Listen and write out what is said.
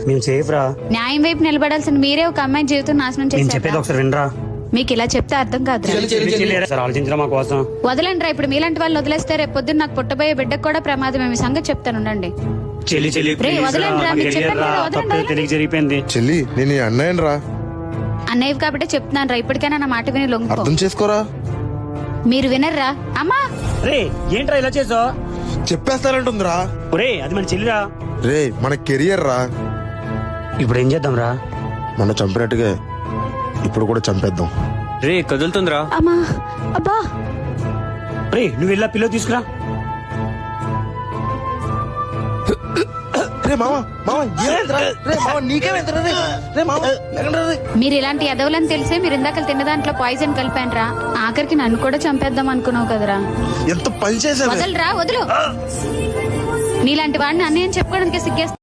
మేము సేఫ్ రా. న్యాయం వైపు నిలబడాల్సిన మీరే ఒక అమ్మాయి జీవితం నాశనం నేను చెప్పేది చేశారు. ఒకసారి వినరా. మీకు ఇలా చెప్తే అర్థం కాదు. సార్ ఆలోచించరా మా కోసం. వదలండి రా. ఇప్పుడు మీలాంటి వాళ్ళు వదిలేస్తే రేపు పొద్దున్న నాకు పుట్టబోయే బిడ్డకు కూడా ప్రమాదం. మీ సంగతి చెప్తాను ఉండండి. చెల్లి చెల్లి రే, వదలండి రా, మీకు చెప్పాను కదా, వదలండి, వదలండి. తెలియక జరిగిపోయింది. చెల్లి నేను నీ అన్నయ్యను రా, అన్నయ్య కాబట్టి చెప్తున్నాను రా. ఇప్పటికైనా నా మాట విని లొంగిపో. అర్థం చేసుకోరా. మీరు వినర్రా అమ్మా. రే ఏంట్రా ఇలా చేసావు? చెప్పేస్తానంటుందిరా. రే అది మన చెల్లిరా. రే మన కెరియర్ రా. ఇప్పుడు ఏం చేద్దాం రా? మన చంపినట్టుగా ఇప్పుడు కూడా చంపేద్దాం. రే కదులుతుందిరా. అమ్మా అబ్బా. రే నువ్వు వెళ్ళా పిల్లో తీసుకురా. రే మామ మామ ఏమైందిరా? రే మామ నీకేమైందిరా? రే రే మామ లేకండ్రా రే. మీరు ఇలాంటి ఎదవలని తెలిసే మీరు ఇందాక తిన్న దాంట్లో పాయిజన్ కలిపాను రా. ఆఖరికి నన్ను కూడా చంపేద్దాం అనుకున్నావు కదరా. ఎంత పని చేసావే. వదలరా, వదులు. నీలాంటి వాడిని అన్నయ్యని చెప్పుకోవడానికి సిగ్గేస్తుంది.